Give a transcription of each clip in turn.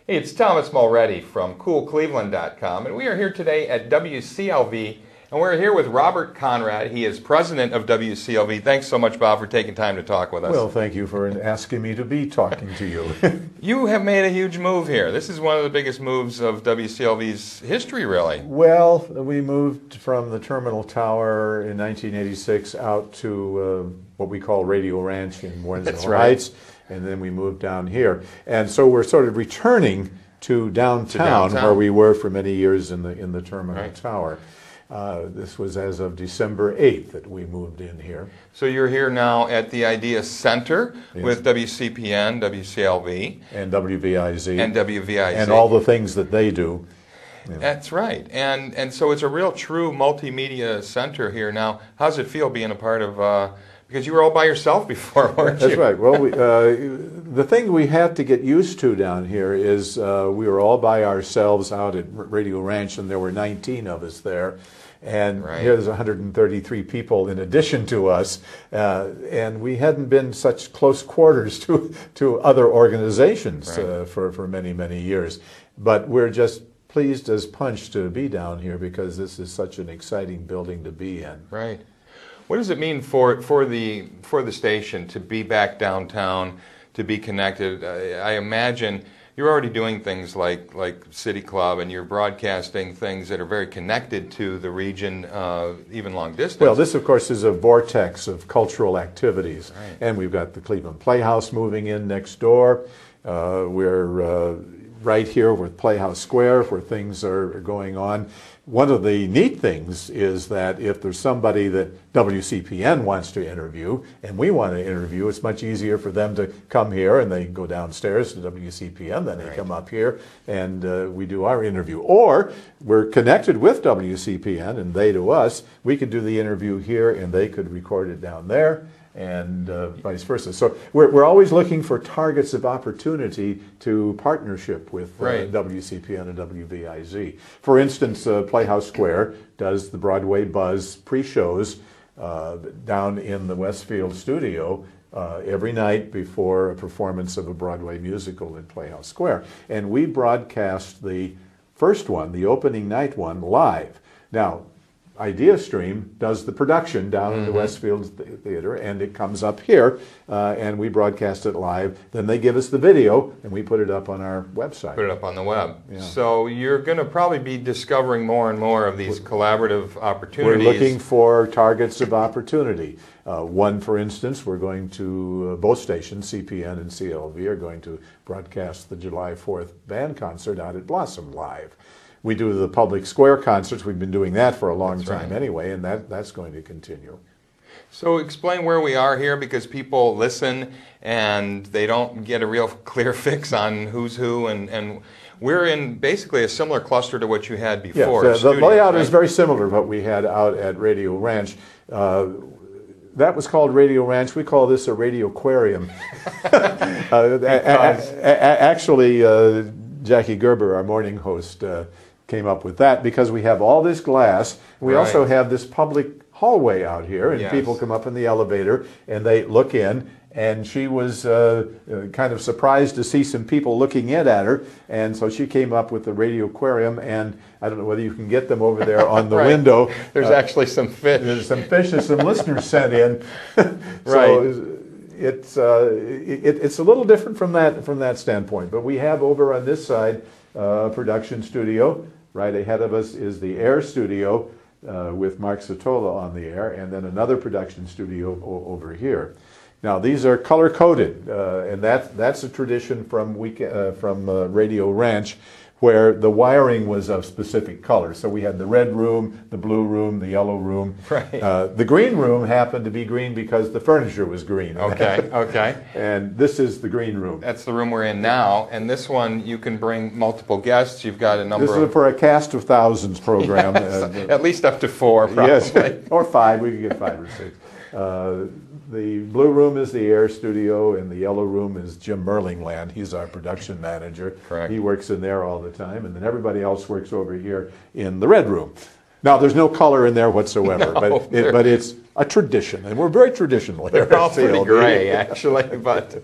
Hey, it's Thomas Mulready from CoolCleveland.com, and we are here today at WCLV, and we're here with Robert Conrad. He is president of WCLV. Thanks so much, Bob, for taking time to talk with us. Well, thank you for asking me to be talking to you. You have made a huge move here. This is one of the biggest moves of WCLV's history, really. Well, we moved from the terminal tower in 1986 out to what we call Radio Ranch in Warrensville Heights, and then we moved down here. And so we're sort of returning to downtown, where we were for many years in the terminal tower. This was as of December 8th that we moved in here. So you're here now at the Idea Center with WCPN, WCLV. And WVIZ. And WVIZ. And all the things that they do. Yeah. That's right. And so it's a real true multimedia center here now. How does it feel being a part of... because you were all by yourself before, weren't you? That's right. Well, the thing we had to get used to down here is we were all by ourselves out at Radio Ranch, and there were 19 of us there. And here's 133 people in addition to us. And we hadn't been such close quarters to other organizations for many, many years. But we're just pleased as punch to be down here because this is such an exciting building to be in. Right. What does it mean for the station to be back downtown, to be connected? I imagine you're already doing things like City Club, and you're broadcasting things that are very connected to the region, even long distance. Well, this, of course, is a vortex of cultural activities. Right. And we've got the Cleveland Playhouse moving in next door. We're right here with Playhouse Square, where things are going on. One of the neat things is that if there's somebody that WCPN wants to interview and we want to interview, it's much easier for them to come here, and they go downstairs to WCPN, then they come up here and we do our interview. Or we're connected with WCPN and they to us. We could do the interview here and they could record it down there, and vice versa. So we're always looking for targets of opportunity to partnership with WCPN and WVIZ. For instance, Playhouse Square does the Broadway Buzz pre-shows down in the Westfield studio every night before a performance of a Broadway musical in Playhouse Square. And we broadcast the first one, the opening night one, live. Now, Idea Stream does the production down in the Westfield Theater, and it comes up here, and we broadcast it live. Then they give us the video, and we put it up on our website. Put it up on the web. Yeah. So you're going to probably be discovering more and more of these collaborative opportunities. We're looking for targets of opportunity. One, for instance, we're going to, both stations, CPN and CLV, are going to broadcast the July 4th band concert out at Blossom Live. We do the public square concerts. We've been doing that for a long time anyway, and that's going to continue. So explain where we are here, because people listen and they don't get a real clear fix on who's who, and we're in basically a similar cluster to what you had before. Yes, the layout is very similar to what we had out at Radio Ranch. That was called Radio Ranch. We call this a Radioquarium. Actually, Jackie Gerber, our morning host, came up with that because we have all this glass. We also have this public hallway out here, and people come up in the elevator and they look in, and she was kind of surprised to see some people looking in at her, and so she came up with the Radioquarium, and I don't know whether you can get them over there on the window. There's actually some fish. There's some fish that some listeners sent in. So it's a little different from that standpoint, but we have over on this side a production studio. Right ahead of us is the Air Studio with Mark Satola on the air, and then another production studio over here. Now these are color coded, and that's a tradition from Radio Ranch, where the wiring was of specific colors. So we had the red room, the blue room, the yellow room. The green room happened to be green because the furniture was green. Okay. And this is the green room. That's the room we're in now. And this one, you can bring multiple guests. You've got a number This is for a cast of thousands program. At least up to 4, probably. Yes, or 5. We could get 5 or 6. The blue room is the Air Studio, and the yellow room is Jim Merlingland. He's our production manager. Correct. He works in there all the time, and then everybody else works over here in the red room. Now, there's no color in there whatsoever, No, but it's a tradition, and we're very traditional here. They're all at pretty WCLV. gray, actually. But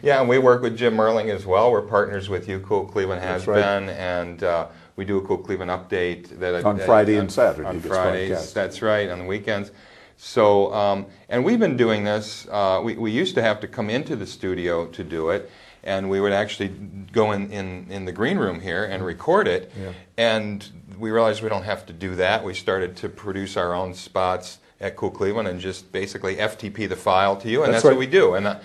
yeah, and we work with Jim Merling as well. We're partners with You Cool Cleveland has That's right. been, and we do a Cool Cleveland update On Friday and Saturday, On it gets Fridays, broadcast. that's right. On the weekends. So, and we've been doing this. We used to have to come into the studio to do it, and we would actually go in the green room here and record it. Yeah. And we realized we don't have to do that. We started to produce our own spots at Cool Cleveland and just basically FTP the file to you, and that's right. what we do. And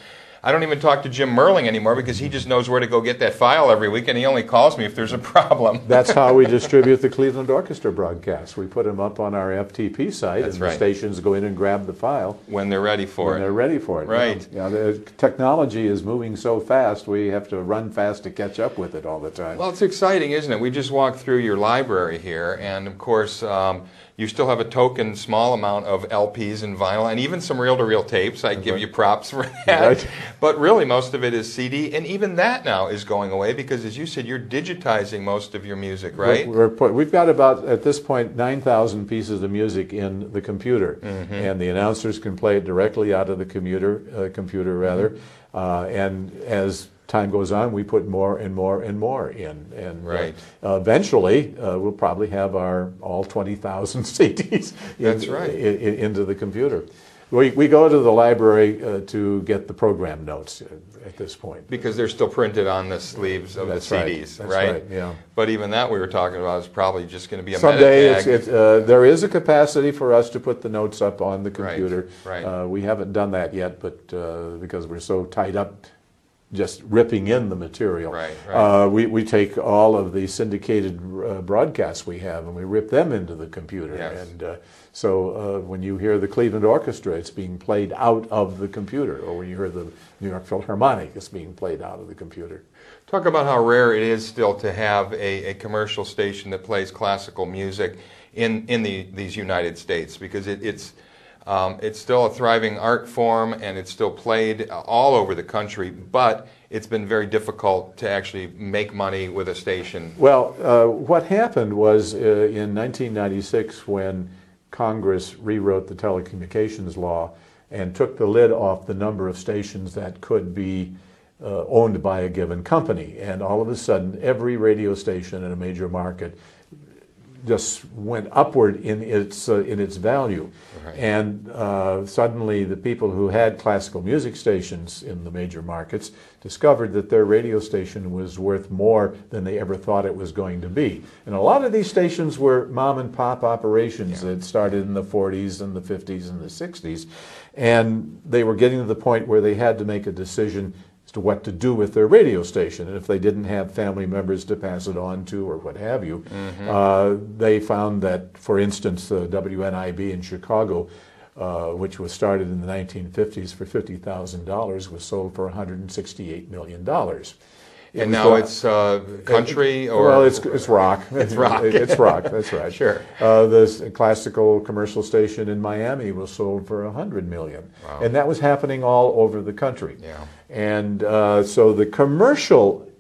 I don't even talk to Jim Merling anymore because he just knows where to go get that file every week, and he only calls me if there's a problem. That's how we distribute the Cleveland Orchestra broadcasts. We put them up on our FTP site, That's and right. the stations go in and grab the file When they're ready for when it. they're ready for it. Right. Yeah, the technology is moving so fast, we have to run fast to catch up with it all the time. Well, it's exciting, isn't it? We just walked through your library here, and of course, you still have a token small amount of LPs and vinyl, and even some reel-to-reel tapes. I give you props for that. Right. But really, most of it is CD, and even that now is going away because, as you said, you're digitizing most of your music, right? We've got about, at this point, 9,000 pieces of music in the computer, and the announcers can play it directly out of the computer, and as time goes on, we put more and more and more in, and Right. Eventually we'll probably have our all 20,000 CDs That's right. into the computer. We go to the library to get the program notes at this point. Because they're still printed on the sleeves of That's the right. CDs, That's right? right, yeah. But even that we were talking about is probably just going to be a Someday meta tag. there is a capacity for us to put the notes up on the computer. right. We haven't done that yet, but because we're so tied up just ripping in the material. Right. We take all of the syndicated broadcasts we have and we rip them into the computer. Yes. And so when you hear the Cleveland Orchestra, it's being played out of the computer. Or when you hear the New York Philharmonic, it's being played out of the computer. Talk about how rare it is still to have a commercial station that plays classical music in these United States, because it's still a thriving art form and it's still played all over the country, but it's been very difficult to actually make money with a station. Well, what happened was in 1996 when Congress rewrote the telecommunications law and took the lid off the number of stations that could be owned by a given company. And all of a sudden, every radio station in a major market just went upward in its value. Right. And suddenly the people who had classical music stations in the major markets discovered that their radio station was worth more than they ever thought it was going to be. And a lot of these stations were mom and pop operations that started in the 40s and the 50s and the 60s. And they were getting to the point where they had to make a decision as to what to do with their radio station. And if they didn't have family members to pass it on to or what have you, they found that, for instance, the WNIB in Chicago, which was started in the 1950s for $50,000, was sold for $168 million. And now it's country or... Well, it's rock. It's rock. It's rock, that's right. Sure. The classical commercial station in Miami was sold for $100 million. Wow. And that was happening all over the country. Yeah. And so the commercial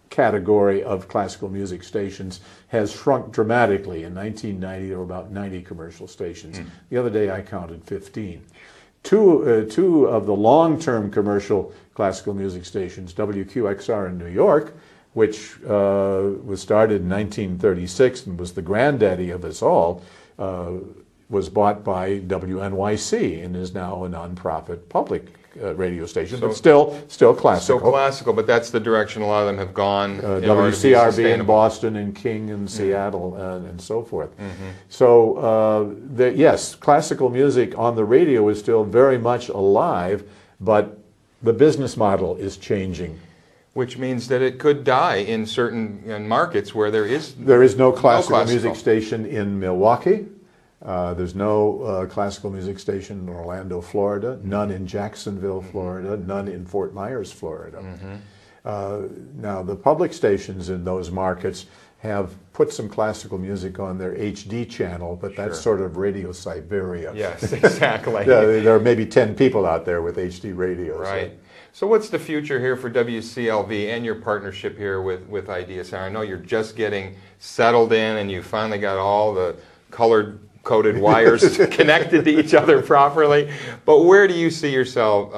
category of classical music stations has shrunk dramatically. In 1990, there were about 90 commercial stations. The other day, I counted 15. Two of the long-term commercial classical music stations, WQXR in New York, which was started in 1936 and was the granddaddy of us all, was bought by WNYC and is now a nonprofit public radio station, but still classical. So classical, but that's the direction a lot of them have gone. in order to be WCRB in sustainable. Boston and King in Seattle and so forth. So yes, classical music on the radio is still very much alive, but the business model is changing. Which means that it could die in certain markets where there is no classical music station in Milwaukee. There's no classical music station in Orlando, Florida, none in Jacksonville, Florida, none in Fort Myers, Florida. Now, the public stations in those markets have put some classical music on their HD channel, but that's Sure. sort of Radio Siberia. Yes, exactly. There are maybe 10 people out there with HD radios. Right. So what's the future here for WCLV and your partnership here with Idea Center? I know you're just getting settled in and you finally got all the colored-coded wires connected to each other properly. But where do you see yourself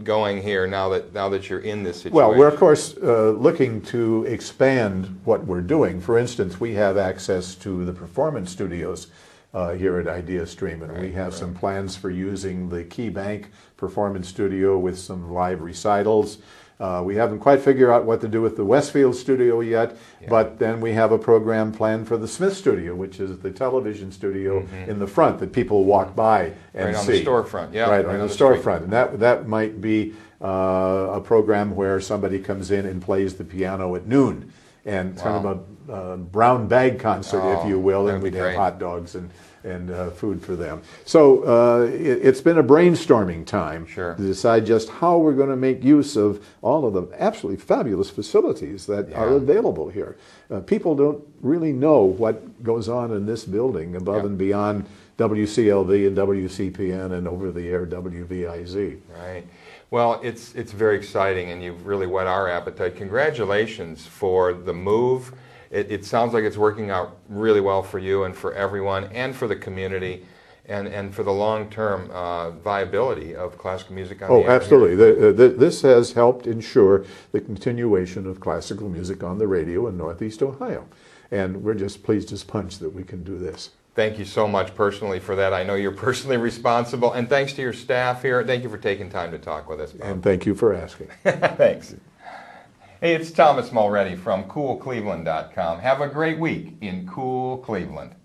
going here now that you're in this situation? Well, we're of course looking to expand what we're doing. For instance, we have access to the performance studios here at Idea Stream, and we have some plans for using the Key Bank Performance Studio with some live recitals. We haven't quite figured out what to do with the Westfield studio yet, but then we have a program planned for the Smith studio, which is the television studio in the front that people walk by and right on see. The storefront, yeah. Right on the storefront. And that might be a program where somebody comes in and plays the piano at noon, and kind of a brown bag concert, if you will, and we'd have hot dogs and food for them. So it's been a brainstorming time to decide just how we're going to make use of all of the absolutely fabulous facilities that are available here. People don't really know what goes on in this building above and beyond WCLV and WCPN and over-the-air WVIZ. Right. Well, it's very exciting, and you've really whet our appetite. Congratulations for the move. It sounds like it's working out really well for you and for everyone and for the community and for the long-term viability of classical music on the air. Oh, absolutely. This has helped ensure the continuation of classical music on the radio in Northeast Ohio. And we're just pleased as punch that we can do this. Thank you so much personally for that. I know you're personally responsible. And thanks to your staff here. Thank you for taking time to talk with us, Bob. And thank you for asking. Thanks. Hey, it's Thomas Mulready from CoolCleveland.com. Have a great week in cool Cleveland.